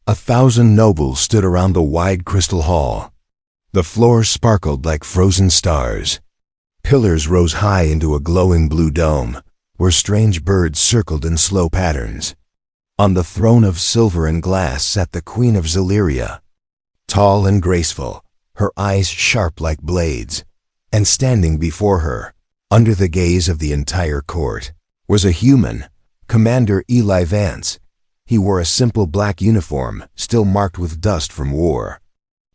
1,000 nobles stood around the wide crystal hall. The floor sparkled like frozen stars. Pillars rose high into a glowing blue dome, where strange birds circled in slow patterns. On the throne of silver and glass sat the Queen of Zelyria, tall and graceful, her eyes sharp like blades, and standing before her, under the gaze of the entire court, was a human, Commander Eli Vance. He wore a simple black uniform, still marked with dust from war.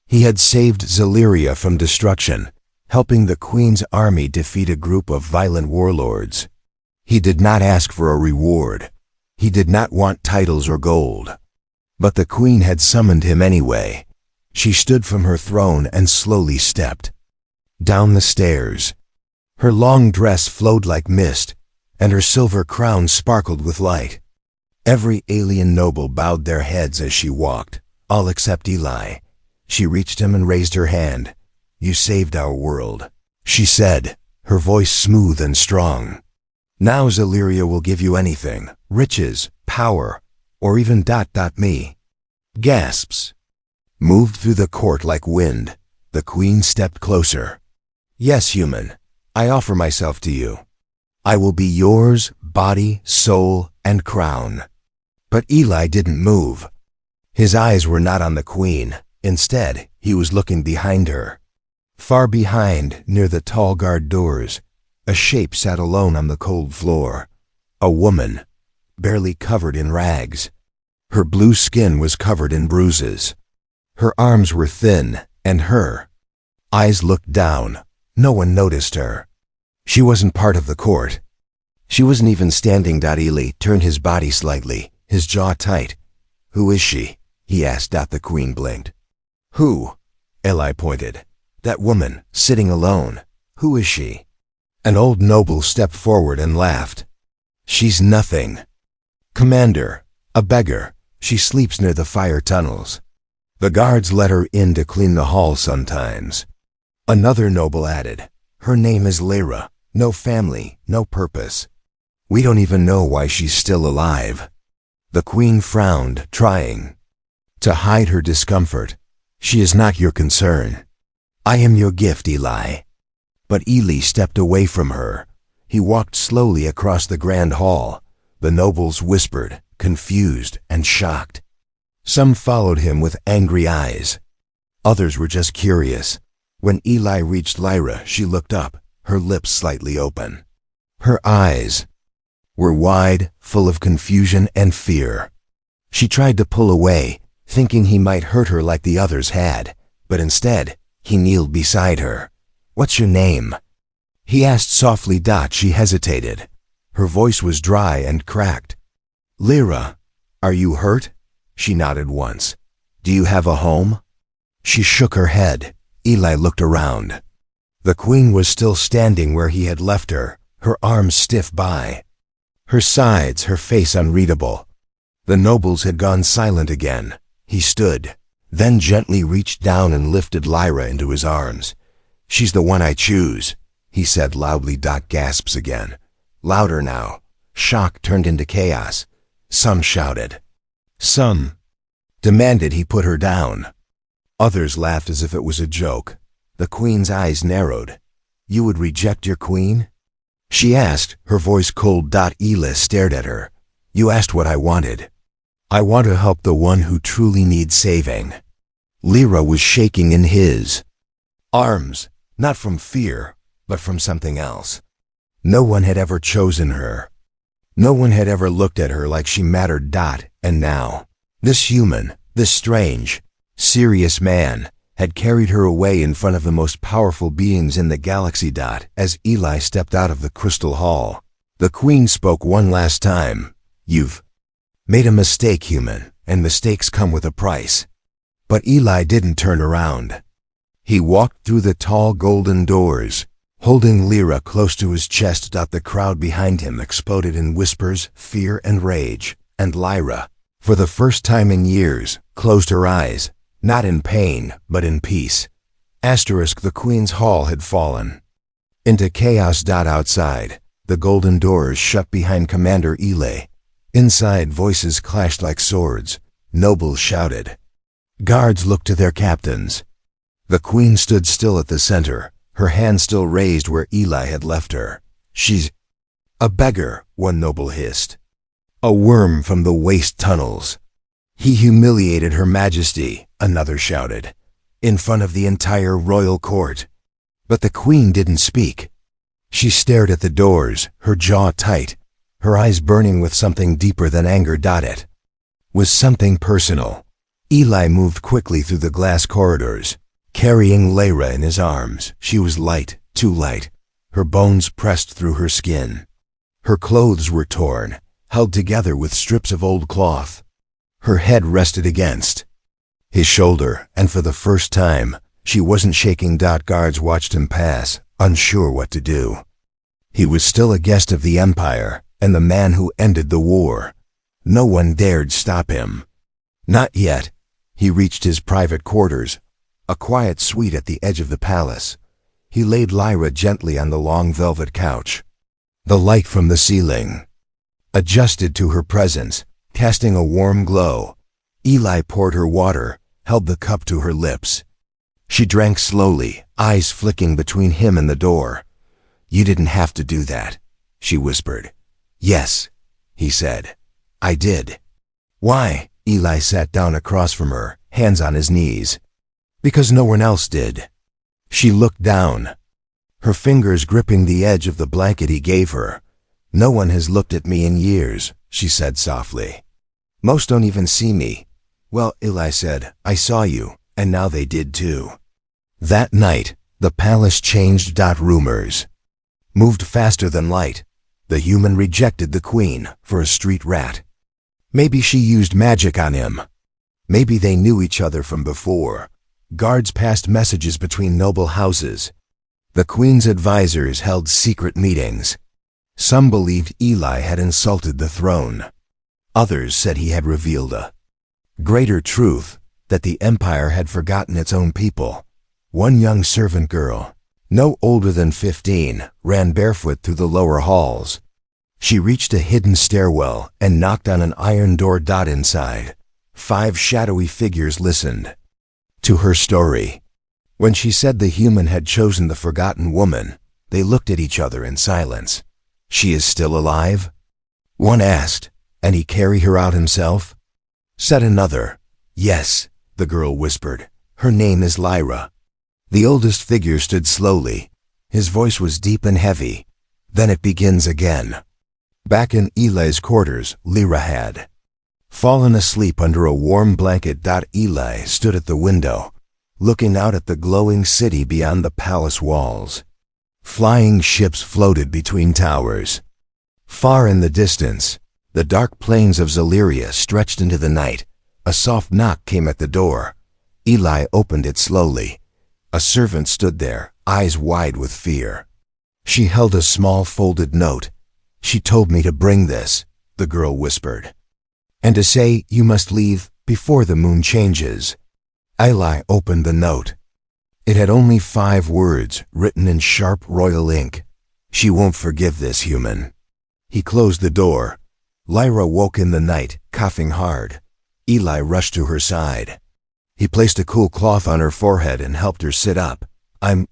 He had saved Zelyria from destruction, helping the Queen's army defeat a group of violent warlords. He did not ask for a reward. He did not want titles or gold. But the Queen had summoned him anyway. She stood from her throne and slowly stepped down the stairs. Her long dress flowed like mist, and her silver crown sparkled with light. Every alien noble bowed their heads as she walked, all except Eli. She reached him and raised her hand. "You saved our world," she said, her voice smooth and strong. "Now Zelyria will give you anything, riches, power, or even me." Gasps moved through the court like wind. The Queen stepped closer. "Yes, human, I offer myself to you. I will be yours, body, soul, and crown." But Eli didn't move. His eyes were not on the Queen. Instead, he was looking behind her. Far behind, near the tall guard doors, a shape sat alone on the cold floor. A woman, barely covered in rags. Her blue skin was covered in bruises. Her arms were thin, and her eyes looked down. No one noticed her. She wasn't part of the court. She wasn't even standing. Eli turned his body slightly, his jaw tight. "Who is she?" he asked. The Queen blinked. "Who?" Eli pointed. "That woman, sitting alone. Who is she?" An old noble stepped forward and laughed. "She's nothing. Commander, a beggar. She sleeps near the fire tunnels. The guards let her in to clean the hall sometimes." Another noble added, "Her name is Lyra. No family, no purpose. We don't even know why she's still alive." The Queen frowned, trying to hide her discomfort. "She is not your concern. I am your gift, Eli." But Eli stepped away from her. He walked slowly across the grand hall. The nobles whispered, confused and shocked. Some followed him with angry eyes. Others were just curious. When Eli reached Lyra, she looked up, her lips slightly open. Her eyes were wide, full of confusion and fear. She tried to pull away, thinking he might hurt her like the others had, but instead, he kneeled beside her. "What's your name?" he asked softly. She hesitated. Her voice was dry and cracked. "Lyra, are you hurt?" She nodded once. "Do you have a home?" She shook her head. Eli looked around. The Queen was still standing where he had left her, her arms stiff by her sides, her face unreadable. The nobles had gone silent again. He stood, then gently reached down and lifted Lyra into his arms. "She's the one I choose," he said loudly. Gasps again. Louder now. Shock turned into chaos. Some shouted. Some demanded he put her down. Others laughed as if it was a joke. The Queen's eyes narrowed. "You would reject your queen?" she asked, her voice cold. Eli stared at her. "You asked what I wanted. I want to help the one who truly needs saving." Lyra was shaking in his arms, not from fear, but from something else. No one had ever chosen her. No one had ever looked at her like she mattered. And now, this human, this strange, serious man, had carried her away in front of the most powerful beings in the galaxy. As Eli stepped out of the crystal hall, the Queen spoke one last time. "You've made a mistake, human, and mistakes come with a price." But Eli didn't turn around. He walked through the tall golden doors, holding Lyra close to his chest. The crowd behind him exploded in whispers, fear, and rage, and Lyra, for the first time in years, closed her eyes, not in pain, but in peace. The Queen's hall had fallen into chaos. Outside, the golden doors shut behind Commander Eli. Inside, voices clashed like swords. nobles shouted. Guards looked to their captains. The queen stood still at the center, her hand still raised where Eli had left her. She's a beggar, one noble hissed. A worm from the waste tunnels. He humiliated Her Majesty, another shouted, in front of the entire royal court. But the queen didn't speak. She stared at the doors, her jaw tight, her eyes burning with something deeper than anger. It was something personal. Eli moved quickly through the glass corridors, carrying Lyra in his arms. She was light, too light, her bones pressed through her skin. Her clothes were torn, held together with strips of old cloth. Her head rested against his shoulder, and for the first time, she wasn't shaking. Guards watched him pass, unsure what to do. He was still a guest of the Empire, and the man who ended the war. No one dared stop him. Not yet. He reached his private quarters, a quiet suite at the edge of the palace. He laid Lyra gently on the long velvet couch. The light from the ceiling adjusted to her presence, casting a warm glow. Eli poured her water, held the cup to her lips. She drank slowly, eyes flicking between him and the door. You didn't have to do that, she whispered. Yes, he said. I did. Why? Eli sat down across from her, hands on his knees. Because no one else did. She looked down, her fingers gripping the edge of the blanket he gave her. No one has looked at me in years, she said softly. Most don't even see me. Well, Eli said, I saw you, and now they did too. That night, the palace changed. Rumors moved faster than light. The human rejected the queen for a street rat. Maybe she used magic on him. Maybe they knew each other from before. Guards passed messages between noble houses. The queen's advisors held secret meetings. Some believed Eli had insulted the throne. Others said he had revealed a greater truth, that the empire had forgotten its own people. One young servant girl, no older than 15, ran barefoot through the lower halls. She reached a hidden stairwell and knocked on an iron door. Inside, 5 shadowy figures listened to her story. When she said the human had chosen the forgotten woman, they looked at each other in silence. She is still alive? One asked. And he carry her out himself? Said another. Yes, the girl whispered. Her name is Lyra. The oldest figure stood slowly. His voice was deep and heavy. Then it begins again. Back in Eli's quarters, Lyra had fallen asleep under a warm blanket. Eli stood at the window, looking out at the glowing city beyond the palace walls. Flying ships floated between towers. Far in the distance, the dark plains of Zaleria stretched into the night. A soft knock came at the door. Eli opened it slowly. A servant stood there, eyes wide with fear. She held a small folded note. She told me to bring this, the girl whispered. And to say you must leave before the moon changes. Eli opened the note. It had only 5 words written in sharp royal ink. She won't forgive this human. He closed the door. Lyra woke in the night, coughing hard. Eli rushed to her side. He placed a cool cloth on her forehead and helped her sit up. I'm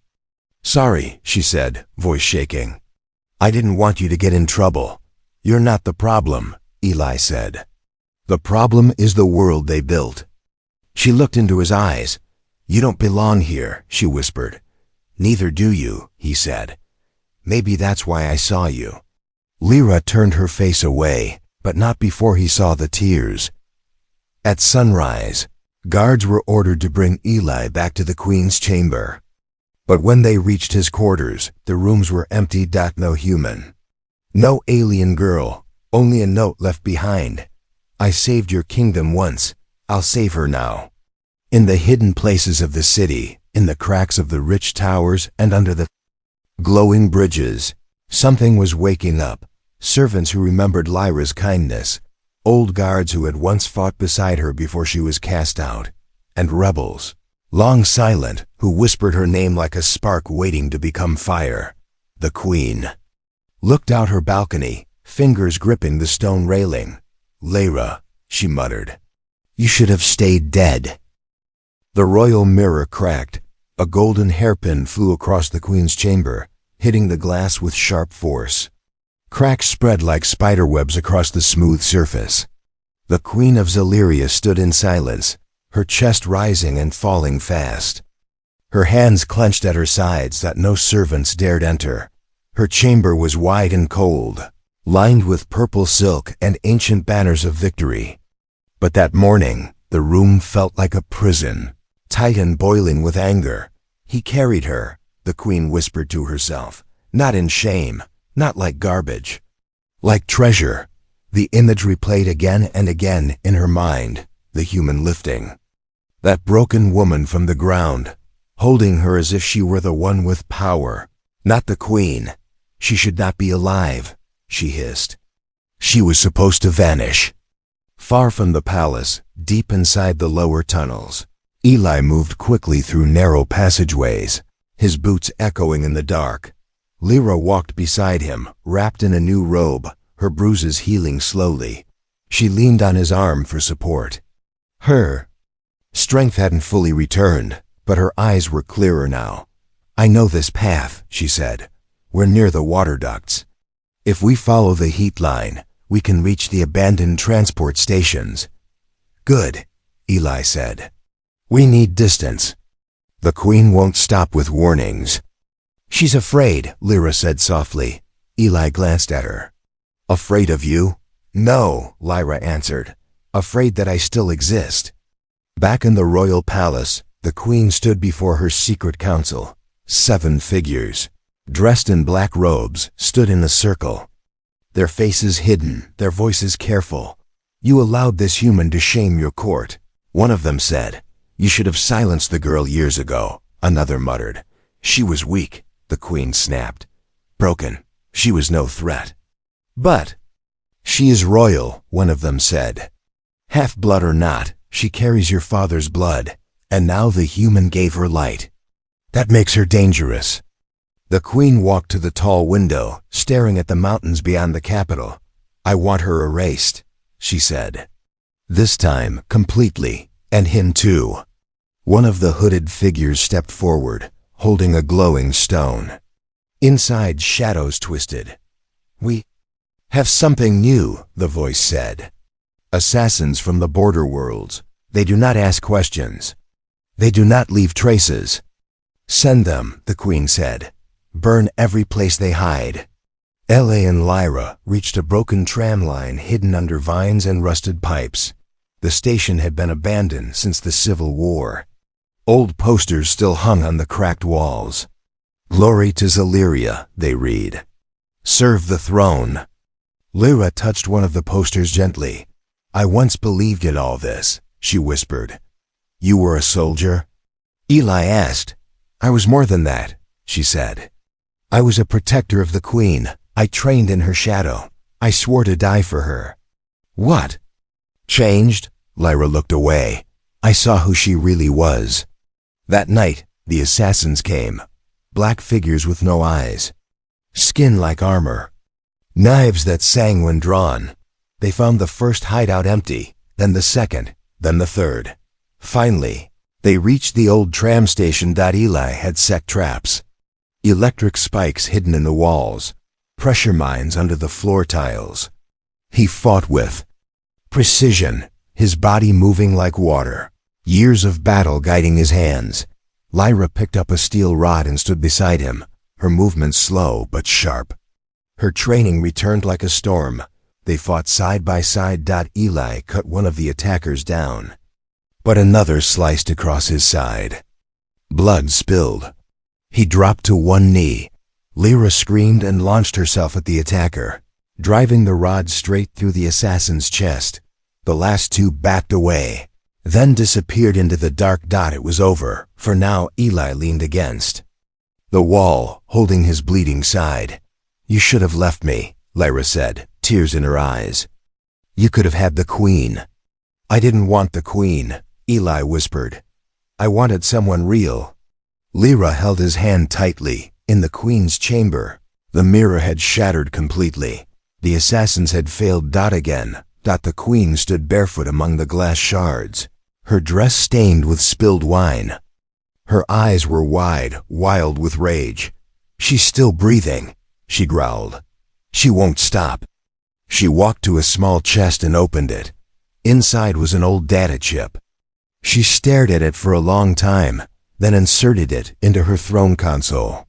sorry, she said, voice shaking. I didn't want you to get in trouble. You're not the problem, Eli said. The problem is the world they built. She looked into his eyes. You don't belong here, she whispered. Neither do you, he said. Maybe that's why I saw you. Lyra turned her face away, but not before he saw the tears. At sunrise, guards were ordered to bring Eli back to the queen's chamber. But when they reached his quarters, the rooms were empty. No human. No alien girl, only a note left behind. I saved your kingdom once. I'll save her now. In the hidden places of the city, in the cracks of the rich towers and under the glowing bridges, something was waking up. Servants who remembered Lyra's kindness, old guards who had once fought beside her before she was cast out, and rebels, long silent, who whispered her name like a spark waiting to become fire. The queen looked out her balcony, fingers gripping the stone railing. Lyra, she muttered. You should have stayed dead." The royal mirror cracked. A golden hairpin flew across the queen's chamber, hitting the glass with sharp force. Cracks spread like spiderwebs across the smooth surface. The Queen of Zelyria stood in silence, her chest rising and falling fast. Her hands clenched at her sides that no servants dared enter. Her chamber was wide and cold, lined with purple silk and ancient banners of victory. But that morning, the room felt like a prison, tight and boiling with anger. "He carried her," the queen whispered to herself, "not in shame, not like garbage, like treasure." The image replayed again and again in her mind, the human lifting. That broken woman from the ground, holding her as if she were the one with power, not the queen. She should not be alive, she hissed. She was supposed to vanish. Far from the palace, deep inside the lower tunnels, Eli moved quickly through narrow passageways, his boots echoing in the dark. Lyra walked beside him, wrapped in a new robe, her bruises healing slowly. She leaned on his arm for support. Her strength hadn't fully returned, but her eyes were clearer now. "I know this path," she said. "We're near the water ducts. If we follow the heat line, we can reach the abandoned transport stations." "Good," Eli said. "We need distance. The queen won't stop with warnings." "She's afraid," Lyra said softly. Eli glanced at her. "Afraid of you?" "No," Lyra answered. "Afraid that I still exist." Back in the royal palace, the queen stood before her secret council. 7 figures, dressed in black robes, stood in a circle. Their faces hidden, their voices careful. "You allowed this human to shame your court," one of them said. "You should have silenced the girl years ago," another muttered. "She was weak," the queen snapped. "Broken. She was no threat." "But she is royal," one of them said. "Half-blood or not, she carries your father's blood, and now the human gave her light. That makes her dangerous." The queen walked to the tall window, staring at the mountains beyond the capital. "I want her erased," she said. This time, completely, and him too. One of the hooded figures stepped forward, holding a glowing stone. Inside, shadows twisted. "We have something new," the voice said. "Assassins from the border worlds. They do not ask questions. They do not leave traces." "Send them," the queen said. "Burn every place they hide." L.A. and Lyra reached a broken tram line hidden under vines and rusted pipes. The station had been abandoned since the Civil War. Old posters still hung on the cracked walls. "Glory to Zelyria," they read. "Serve the throne." Lyra touched one of the posters gently. "I once believed in all this," she whispered. "You were a soldier?" Eli asked. "I was more than that," she said. "I was a protector of the queen. I trained in her shadow. I swore to die for her." "What changed?" Lyra looked away. "I saw who she really was." That night, the assassins came. Black figures with no eyes. Skin like armor. Knives that sang when drawn. They found the first hideout empty, then the second, then the third. Finally, they reached the old tram station. Eli had set traps. Electric spikes hidden in the walls. Pressure mines under the floor tiles. He fought with precision, his body moving like water. Years of battle guiding his hands. Lyra picked up a steel rod and stood beside him, her movements slow but sharp. Her training returned like a storm. They fought side by side. Eli cut one of the attackers down, but another sliced across his side. Blood spilled. He dropped to one knee. Lyra screamed and launched herself at the attacker, driving the rod straight through the assassin's chest. The last two backed away, then disappeared into the dark. It was over, for now. Eli leaned against the wall, holding his bleeding side. "You should have left me," Lyra said, tears in her eyes. "You could have had the queen." "I didn't want the queen," Eli whispered. "I wanted someone real." Lyra held his hand tightly. In the queen's chamber, the mirror had shattered completely. The assassins had failed. Again, The queen stood barefoot among the glass shards, her dress stained with spilled wine. Her eyes were wide, wild with rage. "She's still breathing," she growled. "She won't stop." She walked to a small chest and opened it. Inside was an old data chip. She stared at it for a long time, then inserted it into her throne console.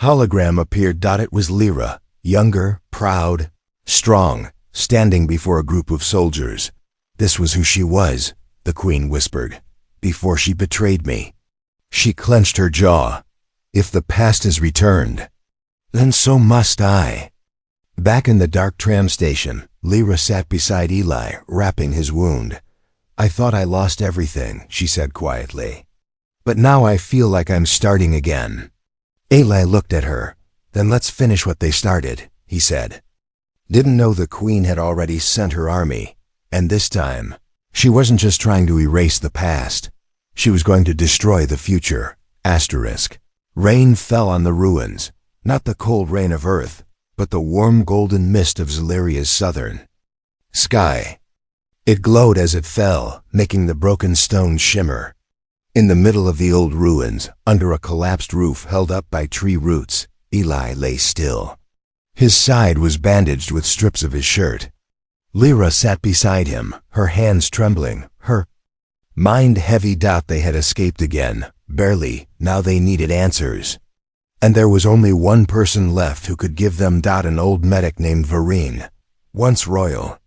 Hologram appeared. It was Lyra, younger, proud, strong, standing before a group of soldiers. "This was who she was," the queen whispered, "before she betrayed me." She clenched her jaw. "If the past is returned, then so must I." Back in the dark tram station, Lyra sat beside Eli, wrapping his wound. "I thought I lost everything," she said quietly. "But now I feel like I'm starting again." Eli looked at her. "Then let's finish what they started," he said. Didn't know the queen had already sent her army, and this time, she wasn't just trying to erase the past. She was going to destroy the future. Asterisk. Rain fell on the ruins, not the cold rain of Earth, but the warm golden mist of Xeleria's southern sky. It glowed as it fell, making the broken stones shimmer. In the middle of the old ruins, under a collapsed roof held up by tree roots, Eli lay still. His side was bandaged with strips of his shirt. Lyra sat beside him, her hands trembling, her mind heavy. They had escaped again, barely. Now they needed answers. And there was only one person left who could give them. An old medic named Varine, once royal,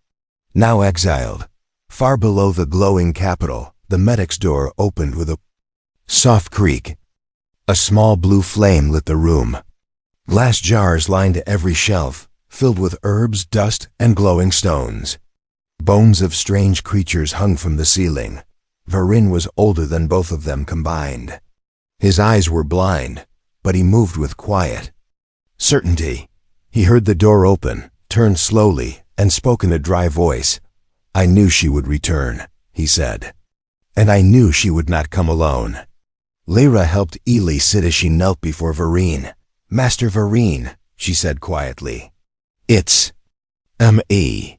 now exiled. Far below the glowing capital, the medic's door opened with a soft creak. A small blue flame lit the room. Glass jars lined every shelf, filled with herbs, dust, and glowing stones. Bones of strange creatures hung from the ceiling. Varine was older than both of them combined. His eyes were blind, but he moved with quiet certainty. He heard the door open, turned slowly, and spoke in a dry voice. "I knew she would return," he said. "And I knew she would not come alone." Lyra helped Eli sit as she knelt before Varine. "Master Varine," she said quietly. "It's me."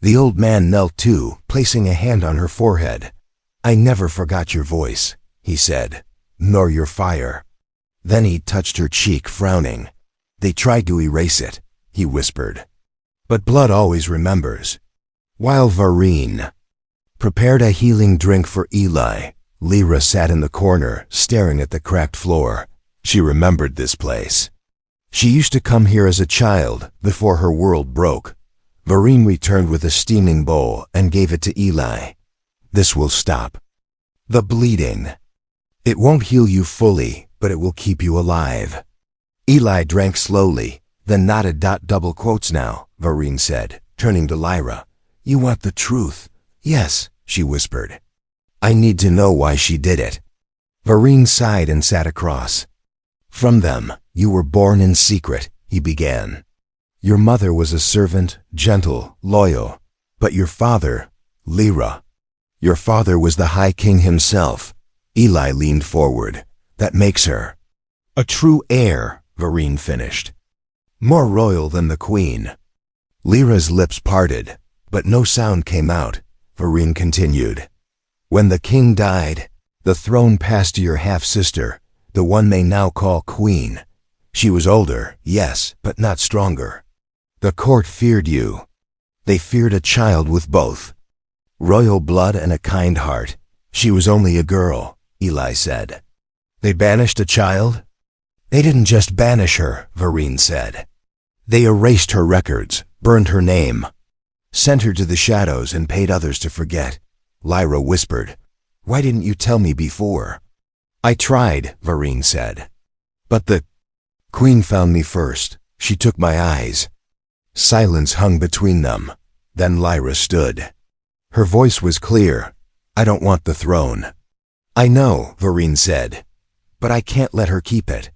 The old man knelt too, placing a hand on her forehead. "I never forgot your voice," he said, "nor your fire." Then he touched her cheek, frowning. "They tried to erase it," he whispered. "But blood always remembers." While Varine prepared a healing drink for Eli, Lyra sat in the corner, staring at the cracked floor. She remembered this place. She used to come here as a child, before her world broke. Varine returned with a steaming bowl and gave it to Eli. "This will stop the bleeding. It won't heal you fully, but it will keep you alive." Eli drank slowly, then nodded. "Double quotes now," Varine said, turning to Lyra. "You want the truth?" "Yes," she whispered. "I need to know why she did it." Varine sighed and sat across from them. "You were born in secret," he began. "Your mother was a servant, gentle, loyal. But your father, Lyra, your father was the High King himself." Eli leaned forward. "That makes her a true heir," Varine finished. "More royal than the queen." Lyra's lips parted, but no sound came out. Varine continued. "When the king died, the throne passed to your half-sister, the one they now call queen. She was older, yes, but not stronger. The court feared you. They feared a child with both royal blood and a kind heart. She was only a girl," Eli said. "They banished a child?" "They didn't just banish her," Varine said. "They erased her records, burned her name, sent her to the shadows, and paid others to forget." Lyra whispered. "Why didn't you tell me before?" "I tried," Varine said. "But the queen found me first. She took my eyes." Silence hung between them. Then Lyra stood. Her voice was clear. "I don't want the throne." "I know," Varine said, "but I can't let her keep it."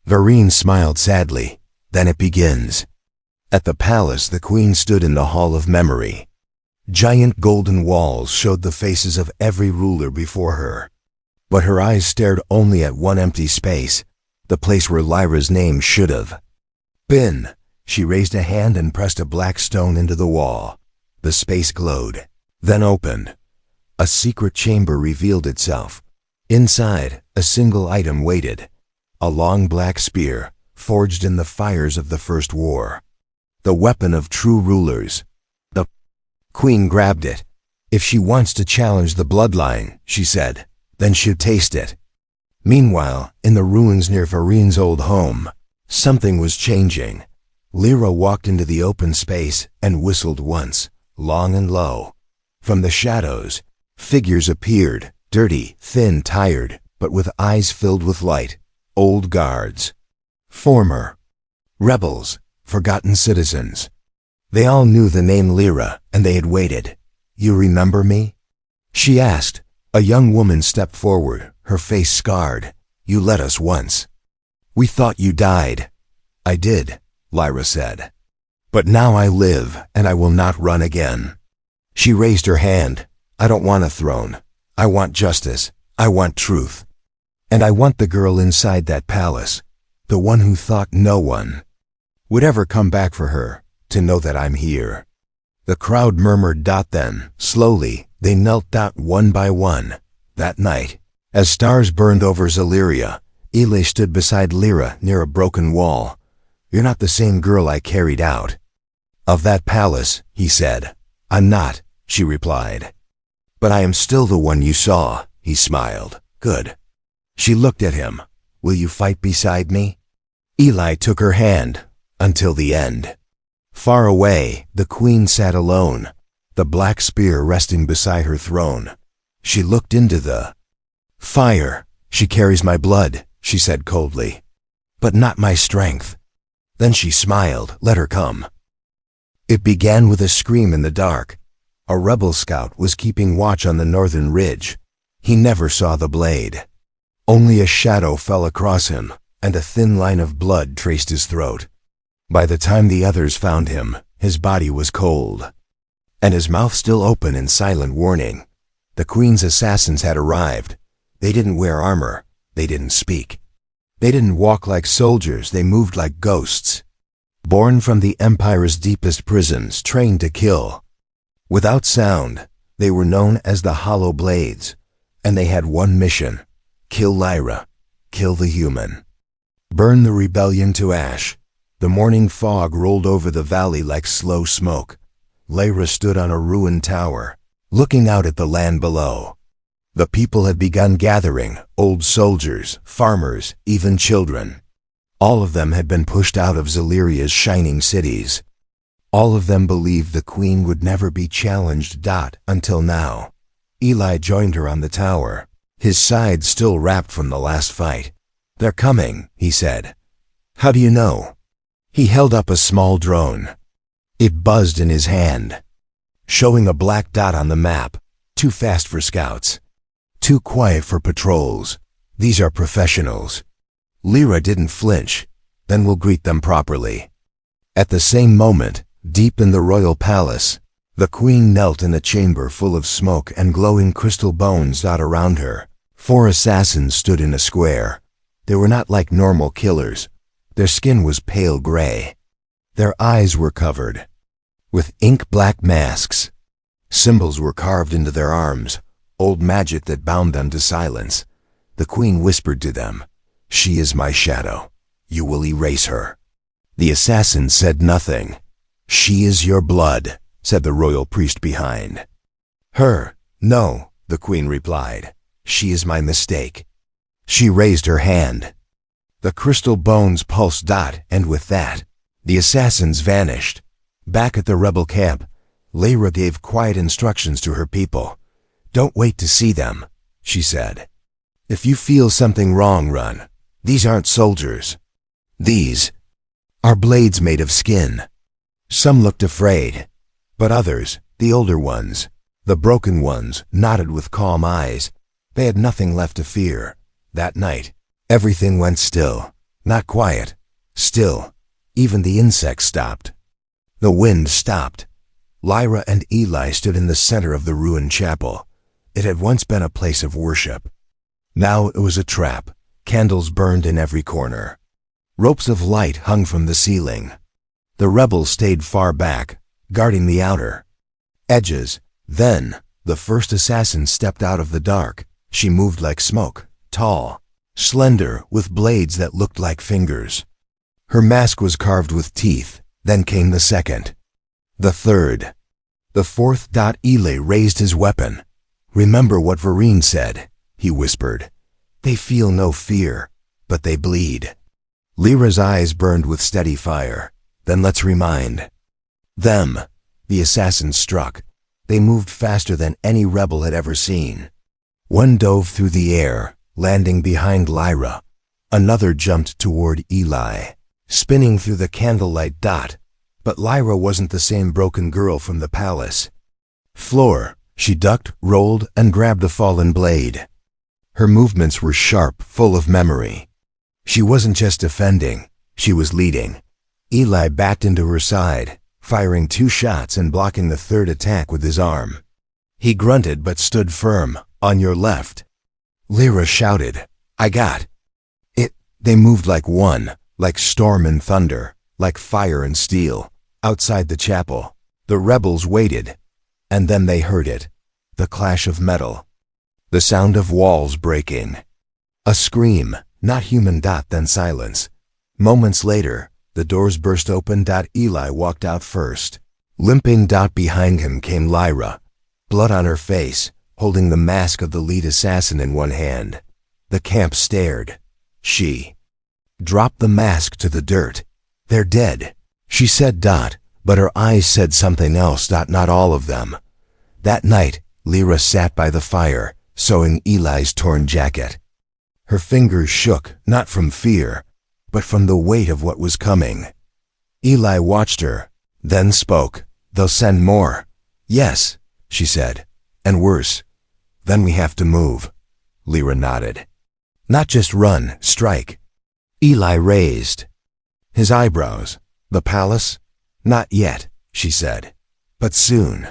Varine smiled sadly. "Then it begins." At the palace, the queen stood in the Hall of Memory. Giant golden walls showed the faces of every ruler before her. But her eyes stared only at one empty space, the place where Lyra's name should have been. She raised a hand and pressed a black stone into the wall. The space glowed, then opened. A secret chamber revealed itself. Inside, a single item waited. A long black spear, forged in the fires of the First War. The weapon of true rulers. The queen grabbed it. If she wants to challenge the bloodline, she said, then she'll taste it. Meanwhile, in the ruins near Varine's old home, something was changing. Lyra walked into the open space and whistled once, long and low. From the shadows, figures appeared, dirty, thin, tired, but with eyes filled with light. Old guards. Former rebels. Forgotten citizens. They all knew the name Lyra, and they had waited. You remember me? She asked. A young woman stepped forward, her face scarred. You let us once. We thought you died. I did, Lyra said. But now I live, and I will not run again. She raised her hand. I don't want a throne. I want justice. I want truth. And I want the girl inside that palace, the one who thought no one would ever come back for her, to know that I'm here. The crowd murmured. Then, slowly, they knelt one by one. That night, as stars burned over Zelyria, Eli stood beside Lyra near a broken wall. You're not the same girl I carried out of that palace, he said. I'm not, she replied. But I am still the one you saw, he smiled. Good. She looked at him. Will you fight beside me? Eli took her hand. Until the end. Far away, the queen sat alone, the black spear resting beside her throne. She looked into the fire. She carries my blood, she said coldly, but not my strength. Then she smiled. Let her come. It began with a scream in the dark. A rebel scout was keeping watch on the northern ridge. He never saw the blade. Only a shadow fell across him, and a thin line of blood traced his throat. By the time the others found him, his body was cold, and his mouth still open in silent warning. The queen's assassins had arrived. They didn't wear armor. They didn't speak. They didn't walk like soldiers. They moved like ghosts. Born from the Empire's deepest prisons, trained to kill. Without sound, they were known as the Hollow Blades, and they had one mission: kill Lyra, kill the human. Burn the rebellion to ash. The morning fog rolled over the valley like slow smoke. Lyra stood on a ruined tower, looking out at the land below. The people had begun gathering, old soldiers, farmers, even children. All of them had been pushed out of Zelyria's shining cities. All of them believed the queen would never be challenged. Until now. Eli joined her on the tower, his side still wrapped from the last fight. They're coming, he said. How do you know? He held up a small drone. It buzzed in his hand, showing a black dot on the map. Too fast for scouts. Too quiet for patrols. These are professionals. Lyra didn't flinch. Then we'll greet them properly. At the same moment, deep in the royal palace, the queen knelt in a chamber full of smoke and glowing crystal bones around her. 4 assassins stood in a square. They were not like normal killers. Their skin was pale gray. Their eyes were covered with ink-black masks. Symbols were carved into their arms, old magic that bound them to silence. The queen whispered to them, "She is my shadow. You will erase her." The assassins said nothing. "She is your blood," said the royal priest behind her. "No," the queen replied. "She is my mistake." She raised her hand. The crystal bones pulsed. And with that, the assassins vanished. Back at the rebel camp, Lyra gave quiet instructions to her people. "Don't wait to see them," she said. "If you feel something wrong, run. These aren't soldiers. These are blades made of skin." Some looked afraid, but others, the older ones, the broken ones, nodded with calm eyes. They had nothing left to fear. That night, everything went still. Not quiet. Still. Even the insects stopped. The wind stopped. Lyra and Eli stood in the center of the ruined chapel. It had once been a place of worship. Now it was a trap. Candles burned in every corner. Ropes of light hung from the ceiling. The rebels stayed far back, guarding the outer edges. Then, the first assassin stepped out of the dark. She moved like smoke, tall, slender, with blades that looked like fingers. Her mask was carved with teeth. Then came the second. The third. The fourth. Eli raised his weapon. "Remember what Vereen said," he whispered. "They feel no fear, but they bleed." Lyra's eyes burned with steady fire. "Then let's remind them." The assassins struck. They moved faster than any rebel had ever seen. One dove through the air, landing behind Lyra. Another jumped toward Eli, spinning through the candlelight. But Lyra wasn't the same broken girl from the palace. Floor. She ducked, rolled, and grabbed a fallen blade. Her movements were sharp, full of memory. She wasn't just defending, she was leading. Eli backed into her side, firing 2 shots and blocking the third attack with his arm. He grunted but stood firm. "On your left." Lyra shouted, "I got it." They moved like one, like storm and thunder, like fire and steel. Outside the chapel, the rebels waited, and then they heard it, the clash of metal, the sound of walls breaking. A scream, not human. Then silence. Moments later, the doors burst open. Eli walked out first. Limping. Behind him came Lyra, blood on her face, holding the mask of the lead assassin in one hand. The camp stared. She dropped the mask to the dirt. "They're dead," she said. But her eyes said something else. Not all of them. That night, Lyra sat by the fire, sewing Eli's torn jacket. Her fingers shook, not from fear, but from the weight of what was coming. Eli watched her, then spoke. "They'll send more." "Yes," she said, "and worse. Then we have to move." Lyra nodded. "Not just run, strike." Eli raised his eyebrows. "The palace?" "Not yet," she said, "but soon.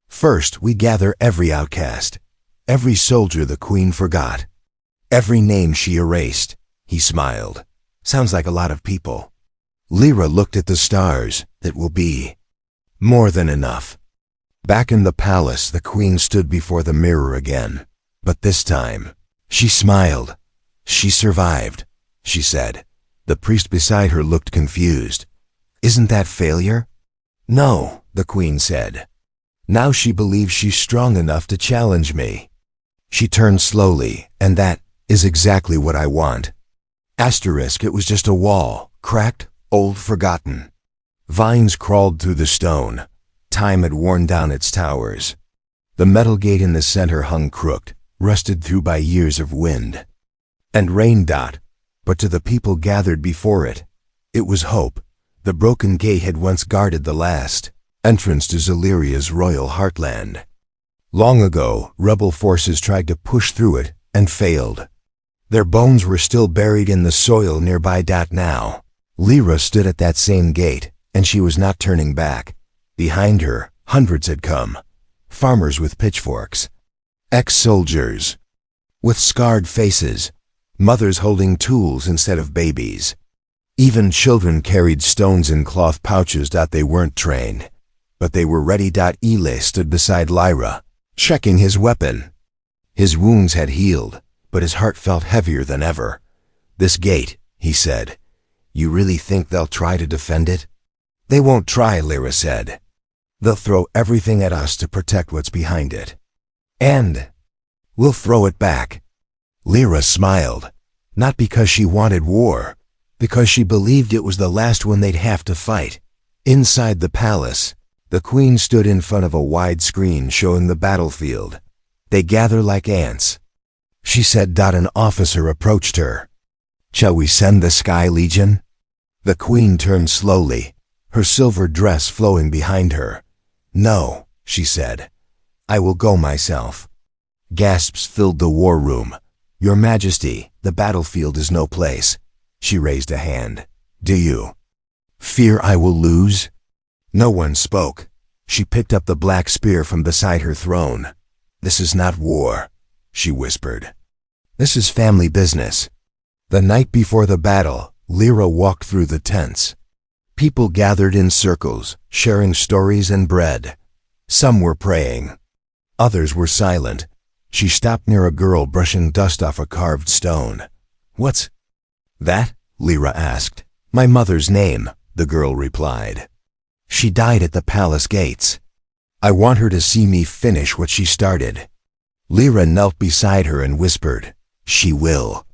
First, we gather every outcast, every soldier the queen forgot, every name she erased." He smiled. "Sounds like a lot of people." Lyra looked at the stars. "That will be more than enough." Back in the palace, the queen stood before the mirror again. But this time, she smiled. "She survived," she said. The priest beside her looked confused. "Isn't that failure?" "No," the queen said. "Now she believes she's strong enough to challenge me." She turned slowly, "And that is exactly what I want." It was just a wall, cracked, old, forgotten. Vines crawled through the stone. Time had worn down its towers. The metal gate in the center hung crooked, rusted through by years of wind and rain. But to the people gathered before it, it was hope. The broken gate had once guarded the last entrance to Zelyria's royal heartland. Long ago, rebel forces tried to push through it and failed. Their bones were still buried in the soil nearby. Now, Lyra stood at that same gate, and she was not turning back. Behind her, hundreds had come. Farmers with pitchforks, ex-soldiers with scarred faces, mothers holding tools instead of babies. Even children carried stones in cloth pouches. They weren't trained, but they were ready. Eli stood beside Lyra, checking his weapon. His wounds had healed, but his heart felt heavier than ever. "This gate," he said. "You really think they'll try to defend it?" "They won't try," Lyra said. "They'll throw everything at us to protect what's behind it. And we'll throw it back." Lyra smiled, not because she wanted war, because she believed it was the last one they'd have to fight. Inside the palace, the queen stood in front of a wide screen showing the battlefield. "They gather like ants," she said. An officer approached her. "Shall we send the Sky Legion?" The queen turned slowly, her silver dress flowing behind her. "No," she said. "I will go myself." Gasps filled the war room. "Your Majesty, the battlefield is no place." She raised a hand. "Do you fear I will lose?" No one spoke. She picked up the black spear from beside her throne. "This is not war," she whispered. "This is family business." The night before the battle, Lyra walked through the tents. People gathered in circles, sharing stories and bread. Some were praying. Others were silent. She stopped near a girl brushing dust off a carved stone. "What's that?" Lyra asked. "My mother's name," the girl replied. "She died at the palace gates. I want her to see me finish what she started." Lyra knelt beside her and whispered, "She will."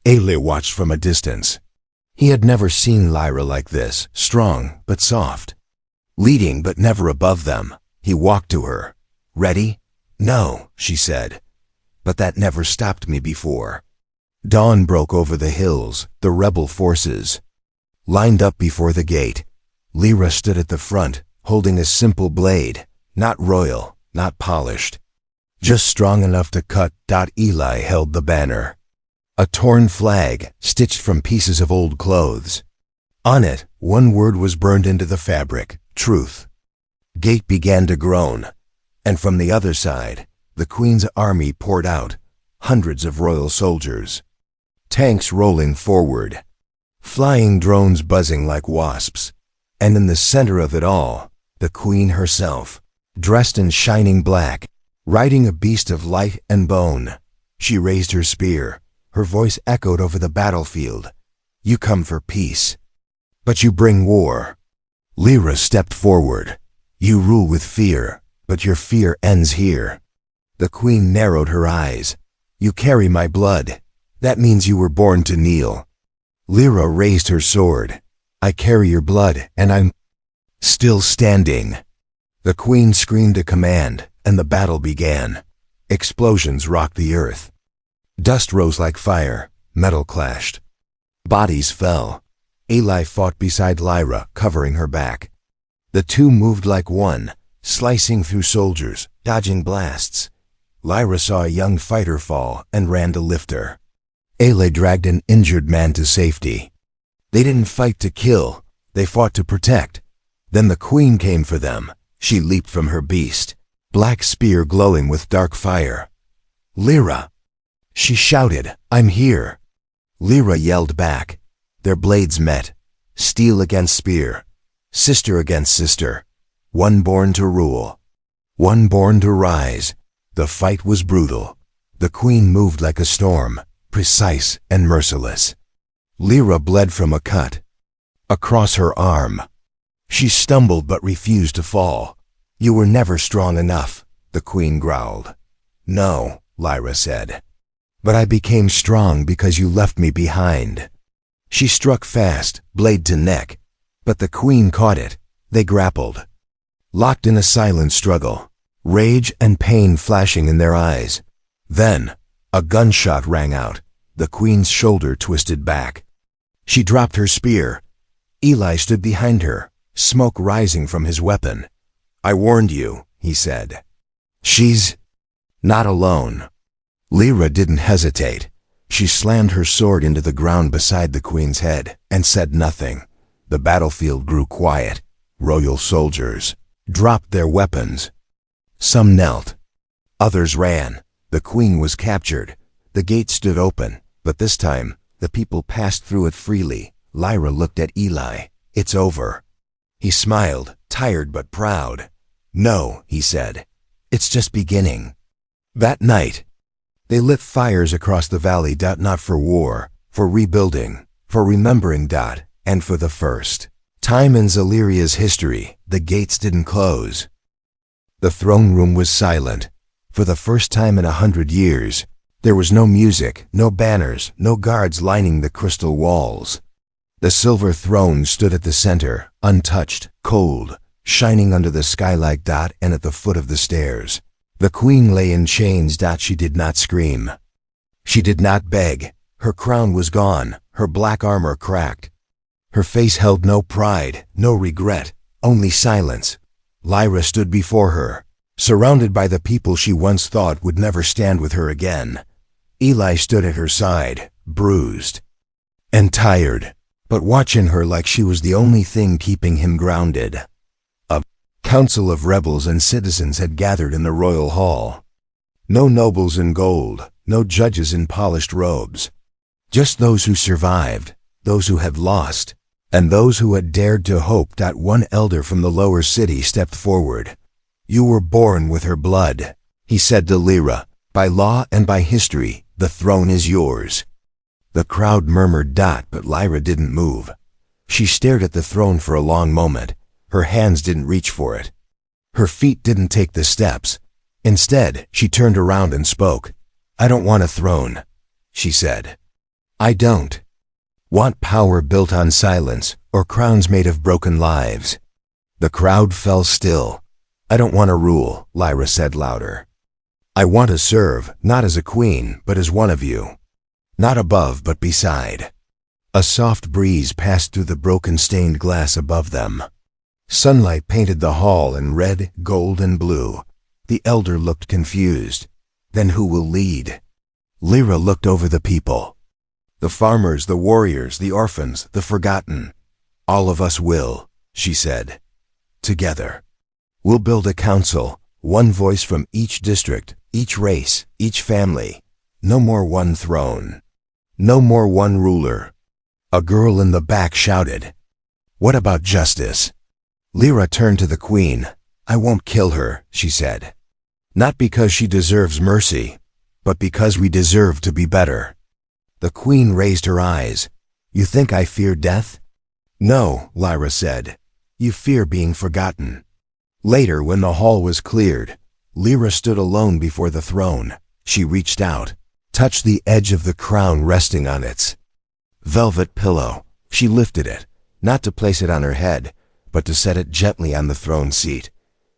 Aele watched from a distance. He had never seen Lyra like this, strong but soft. Leading but never above them, he walked to her. "Ready?" "No," she said. "But that never stopped me before." Dawn broke over the hills, the rebel forces. Lined up before the gate, Lyra stood at the front, holding a simple blade, not royal, not polished. Just strong enough to cut. Eli held the banner. A torn flag, stitched from pieces of old clothes. On it, one word was burned into the fabric: truth. Gate began to groan, and from the other side, the Queen's army poured out, hundreds of royal soldiers. Tanks rolling forward, flying drones buzzing like wasps, and in the center of it all, the Queen herself, dressed in shining black, riding a beast of light and bone. She raised her spear. Her voice echoed over the battlefield. "You come for peace, but you bring war." Lyra stepped forward. "You rule with fear, but your fear ends here." The Queen narrowed her eyes. "You carry my blood. That means you were born to kneel." Lyra raised her sword. "I carry your blood, and I'm still standing." The Queen screamed a command, and the battle began. Explosions rocked the earth. Dust rose like fire. Metal clashed. Bodies fell. Aele fought beside Lyra, covering her back. The two moved like one, slicing through soldiers, dodging blasts. Lyra saw a young fighter fall and ran to lift her. Aele dragged an injured man to safety. They didn't fight to kill, they fought to protect. Then the Queen came for them. She leaped from her beast, black spear glowing with dark fire. "Lyra!" She shouted, "I'm here!" Lyra yelled back. Their blades met, steel against spear, sister against sister, one born to rule, one born to rise. The fight was brutal. The Queen moved like a storm, precise and merciless. Lyra bled from a cut across her arm. She stumbled but refused to fall. "You were never strong enough," the Queen growled. "No," Lyra said. "But I became strong because you left me behind." She struck fast, blade to neck, but the Queen caught it. They grappled, locked in a silent struggle, rage and pain flashing in their eyes. Then, a gunshot rang out. The Queen's shoulder twisted back. She dropped her spear. Eli stood behind her, smoke rising from his weapon. "I warned you," he said. "She's not alone." Lyra didn't hesitate. She slammed her sword into the ground beside the Queen's head and said nothing. The battlefield grew quiet. Royal soldiers dropped their weapons. Some knelt. Others ran. The Queen was captured. The gate stood open, but this time, the people passed through it freely. Lyra looked at Eli. "It's over." He smiled, tired but proud. "No," he said. "It's just beginning." That night, they lit fires across the valley. Not for war, for rebuilding, for remembering. And for the first time in Zaliria's history, the gates didn't close. The throne room was silent. For the first time in 100 years, there was no music, no banners, no guards lining the crystal walls. The silver throne stood at the center, untouched, cold, shining under the skylight. And at the foot of the stairs, the Queen lay in chains. She did not scream. She did not beg. Her crown was gone, her black armor cracked. Her face held no pride, no regret, only silence. Lyra stood before her, surrounded by the people she once thought would never stand with her again. Eli stood at her side, bruised and tired, but watching her like she was the only thing keeping him grounded. A council of rebels and citizens had gathered in the royal hall. No nobles in gold, no judges in polished robes. Just those who survived, those who had lost, and those who had dared to hope. One elder from the lower city stepped forward. You were born with her blood, he said to Lyra. By law and by history, the throne is yours. The crowd murmured, but Lyra didn't move. She stared at the throne for a long moment. Her hands didn't reach for it. Her feet didn't take the steps. Instead, she turned around and spoke. I don't want a throne, she said. I don't want power built on silence or crowns made of broken lives. The crowd fell still. I don't want to rule, Lyra said louder. I want to serve, not as a queen, but as one of you. Not above, but beside. A soft breeze passed through the broken stained glass above them. Sunlight painted the hall in red, gold, and blue. The elder looked confused. Then who will lead? Lyra looked over the people. The farmers, the warriors, the orphans, the forgotten. All of us will, she said. Together. We'll build a council, one voice from each district, each race, each family. No more one throne. No more one ruler. A girl in the back shouted. What about justice? Lyra turned to the queen. I won't kill her, she said. Not because she deserves mercy, but because we deserve to be better. The queen raised her eyes. You think I fear death? No, Lyra said. You fear being forgotten. Later, when the hall was cleared, Lyra stood alone before the throne. She reached out, touched the edge of the crown resting on its velvet pillow. She lifted it, not to place it on her head, but to set it gently on the throne seat.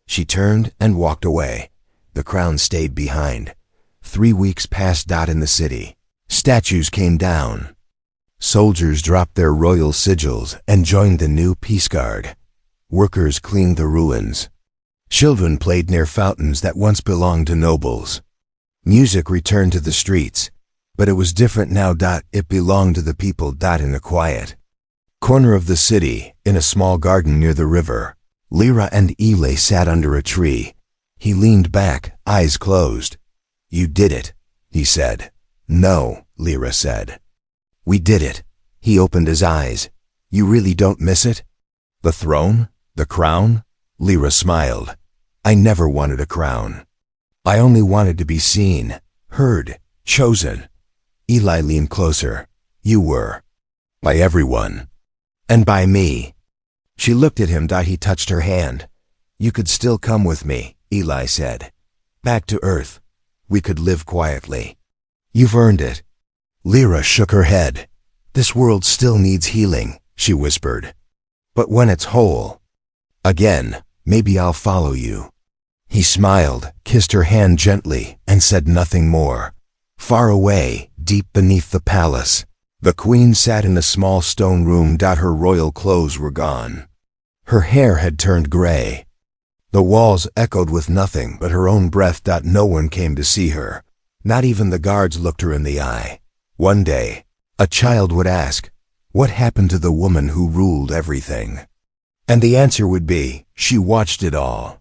She turned and walked away. The crown stayed behind. 3 weeks passed in the city. Statues came down. Soldiers dropped their royal sigils and joined the new peace guard. Workers cleaned the ruins. Children played near fountains that once belonged to nobles. Music returned to the streets, but it was different now. It belonged to the people. In a quiet corner of the city, in a small garden near the river, Lyra and Eli sat under a tree. He leaned back, eyes closed. You did it, he said. No, Lyra said. We did it. He opened his eyes. You really don't miss it? The throne? The crown? Lyra smiled. I never wanted a crown. I only wanted to be seen, heard, chosen. Eli leaned closer. You were. By everyone. And by me. She looked at him. He touched her hand. You could still come with me, Eli said. Back to Earth. We could live quietly. You've earned it. Lyra shook her head. This world still needs healing, she whispered. But when it's whole, again, maybe I'll follow you. He smiled, kissed her hand gently, and said nothing more. Far away, deep beneath the palace, the queen sat in a small stone room. Her royal clothes were gone. Her hair had turned gray. The walls echoed with nothing but her own breath. No one came to see her. Not even the guards looked her in the eye. One day, a child would ask, what happened to the woman who ruled everything? And the answer would be, she watched it all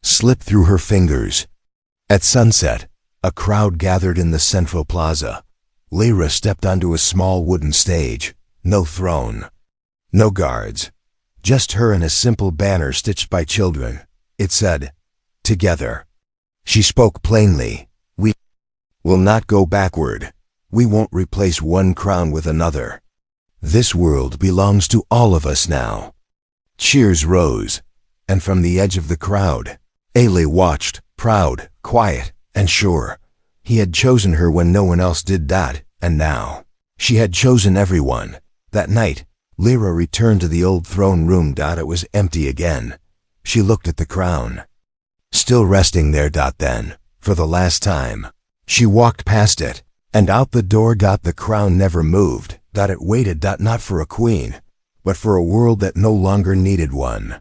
slip through her fingers. At sunset, a crowd gathered in the central plaza. Lyra stepped onto a small wooden stage. No throne. No guards. Just her and a simple banner stitched by children. It said, Together. She spoke plainly. We will not go backward. We won't replace one crown with another. This world belongs to all of us now. Cheers rose, and from the edge of the crowd, Eli watched, proud, quiet, and sure. He had chosen her when no one else did. And now, she had chosen everyone. That night, Lyra returned to the old throne room. It was empty again. She looked at the crown. Still resting there. Then, for the last time, she walked past it, and out the door. The crown never moved. It waited. Not for a queen, but for a world that no longer needed one.